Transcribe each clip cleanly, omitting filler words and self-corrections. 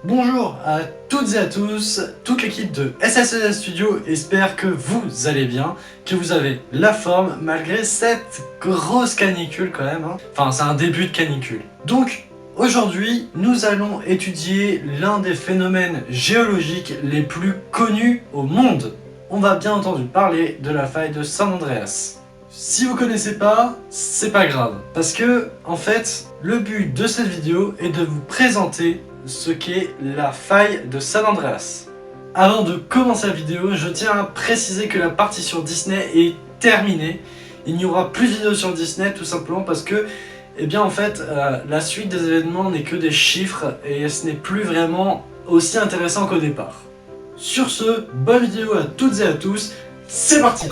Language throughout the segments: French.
Bonjour à toutes et à tous, toute l'équipe de SSES Studio espère que vous allez bien, que vous avez la forme malgré cette grosse canicule quand même. Enfin, c'est un début de canicule. Donc, aujourd'hui, nous allons étudier l'un des phénomènes géologiques les plus connus au monde. On va bien entendu parler de la faille de San Andreas. Si vous connaissez pas, c'est pas grave, parce que, en fait, le but de cette vidéo est de vous présenter ce qu'est la faille de San Andreas. Avant de commencer la vidéo, je tiens à préciser que la partie sur Disney est terminée. Il n'y aura plus de vidéos sur Disney tout simplement parce que, eh bien en fait, la suite des événements n'est que des chiffres et ce n'est plus vraiment aussi intéressant qu'au départ. Sur ce, bonne vidéo à toutes et à tous, c'est parti!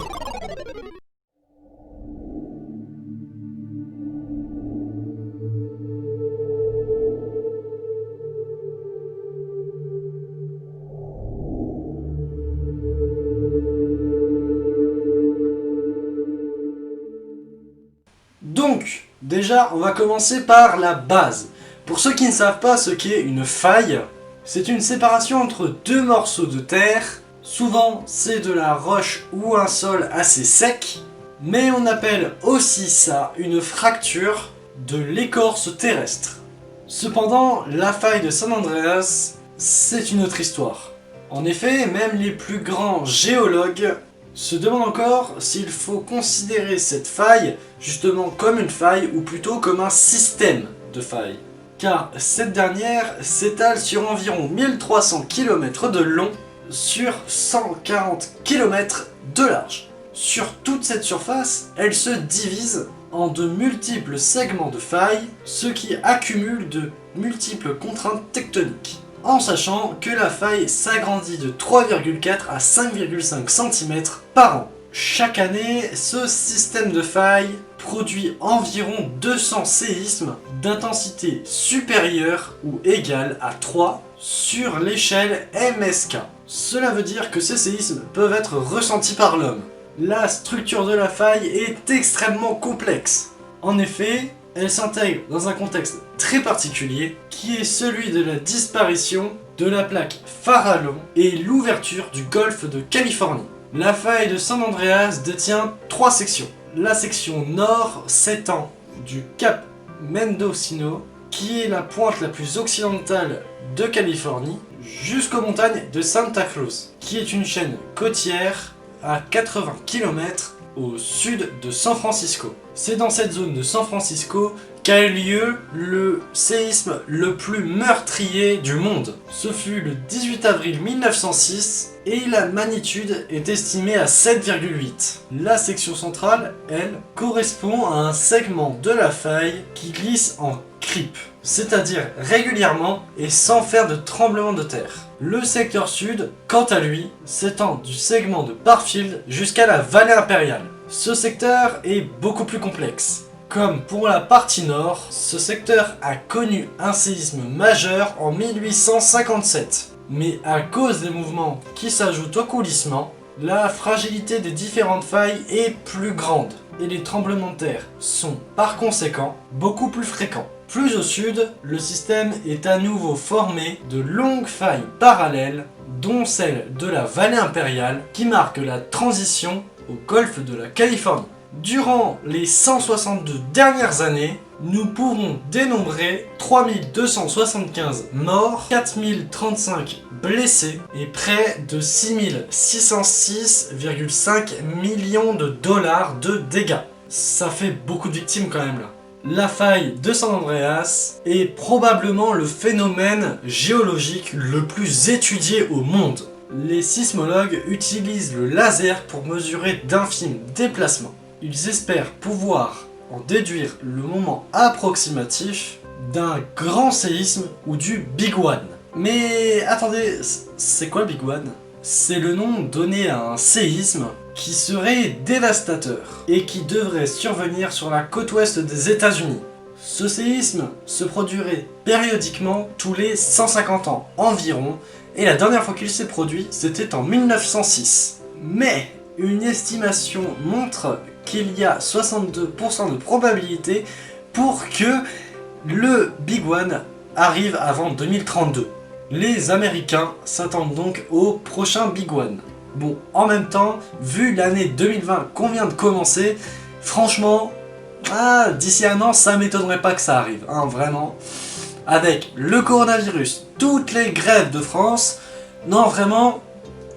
Donc, déjà, on va commencer par la base. Pour ceux qui ne savent pas ce qu'est une faille, c'est une séparation entre deux morceaux de terre. Souvent, c'est de la roche ou un sol assez sec, mais on appelle aussi ça une fracture de l'écorce terrestre. Cependant, la faille de San Andreas, c'est une autre histoire. En effet, même les plus grands géologues se demandent encore s'il faut considérer cette faille justement comme une faille ou plutôt comme un système de failles. Car cette dernière s'étale sur environ 1300 km de long sur 140 km de large. Sur toute cette surface, elle se divise en de multiples segments de failles, ce qui accumule de multiples contraintes tectoniques. En sachant que la faille s'agrandit de 3,4 à 5,5 cm par an. Chaque année, ce système de failles produit environ 200 séismes d'intensité supérieure ou égale à 3 sur l'échelle MSK. Cela veut dire que ces séismes peuvent être ressentis par l'homme. La structure de la faille est extrêmement complexe. En effet, elle s'intègre dans un contexte très particulier qui est celui de la disparition de la plaque Farallon et l'ouverture du golfe de Californie. La faille de San Andreas détient 3 sections. La section nord s'étend du cap Mendocino, qui est la pointe la plus occidentale de Californie, jusqu'aux montagnes de Santa Cruz, qui est une chaîne côtière à 80 km au sud de San Francisco. C'est dans cette zone de San Francisco qu'a eu lieu le séisme le plus meurtrier du monde. Ce fut le 18 avril 1906 et la magnitude est estimée à 7,8. La section centrale, elle, correspond à un segment de la faille qui glisse en cripe, c'est-à-dire régulièrement et sans faire de tremblement de terre. Le secteur sud, quant à lui, s'étend du segment de Barfield jusqu'à la vallée impériale. Ce secteur est beaucoup plus complexe. Comme pour la partie nord, ce secteur a connu un séisme majeur en 1857. Mais à cause des mouvements qui s'ajoutent au coulissement, la fragilité des différentes failles est plus grande et les tremblements de terre sont par conséquent beaucoup plus fréquents. Plus au sud, le système est à nouveau formé de longues failles parallèles, dont celle de la vallée impériale qui marque la transition au golfe de la Californie. Durant les 162 dernières années, nous pouvons dénombrer 3275 morts, 4035 blessés et près de 6606,5 millions de dollars de dégâts. Ça fait beaucoup de victimes quand même là. La faille de San Andreas est probablement le phénomène géologique le plus étudié au monde. Les sismologues utilisent le laser pour mesurer d'infimes déplacements. Ils espèrent pouvoir en déduire le moment approximatif d'un grand séisme ou du Big One. Mais attendez, c'est quoi le Big One? C'est le nom donné à un séisme qui serait dévastateur et qui devrait survenir sur la côte ouest des États-Unis. Ce séisme se produirait périodiquement tous les 150 ans environ, et la dernière fois qu'il s'est produit, c'était en 1906. Mais une estimation montre qu'il y a 62% de probabilité pour que le Big One arrive avant 2032. Les Américains s'attendent donc au prochain Big One. Bon, en même temps, vu l'année 2020 qu'on vient de commencer, franchement, d'ici un an, ça m'étonnerait pas que ça arrive, hein, vraiment. Avec le coronavirus, toutes les grèves de France, non, vraiment,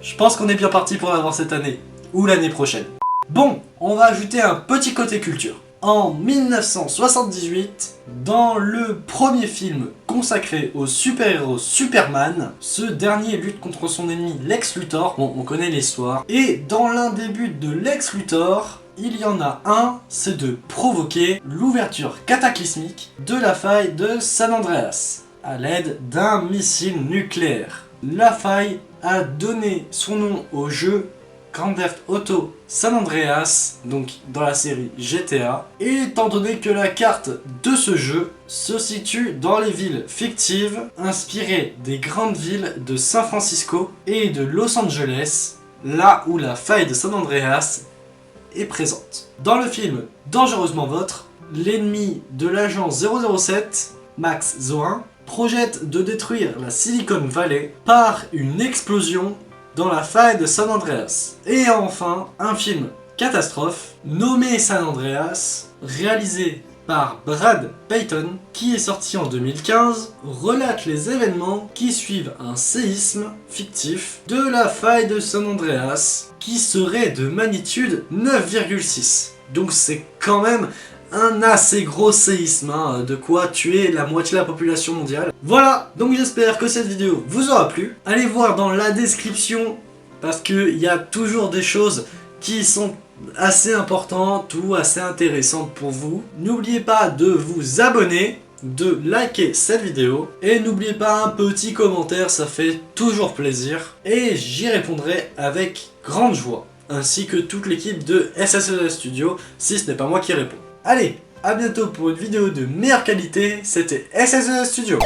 je pense qu'on est bien parti pour l'avoir cette année, ou l'année prochaine. Bon, on va ajouter un petit côté culture. En 1978, dans le premier film consacré au super-héros Superman, ce dernier lutte contre son ennemi Lex Luthor, bon on connaît l'histoire, et dans l'un des buts de Lex Luthor, il y en a un, c'est de provoquer l'ouverture cataclysmique de la faille de San Andreas, à l'aide d'un missile nucléaire. La faille a donné son nom au jeu Grand Theft Auto San Andreas, donc dans la série GTA, et étant donné que la carte de ce jeu se situe dans les villes fictives inspirées des grandes villes de San Francisco et de Los Angeles, là où la faille de San Andreas est présente. Dans le film Dangereusement Vôtre, l'ennemi de l'agent 007, Max Zorin, projette de détruire la Silicon Valley par une explosion dans la faille de San Andreas. Et enfin, un film catastrophe nommé San Andreas, réalisé par Brad Peyton, qui est sorti en 2015, relate les événements qui suivent un séisme fictif de la faille de San Andreas, qui serait de magnitude 9,6. Donc c'est quand même un assez gros séisme, hein, de quoi tuer la moitié de la population mondiale. Voilà, donc j'espère que cette vidéo vous aura plu. Allez voir dans la description, parce qu'il y a toujours des choses qui sont assez importantes ou assez intéressantes pour vous. N'oubliez pas de vous abonner, de liker cette vidéo, et n'oubliez pas un petit commentaire, ça fait toujours plaisir. Et j'y répondrai avec grande joie, ainsi que toute l'équipe de SSES Studio, si ce n'est pas moi qui réponds. Allez, à bientôt pour une vidéo de meilleure qualité, c'était SSES Studio.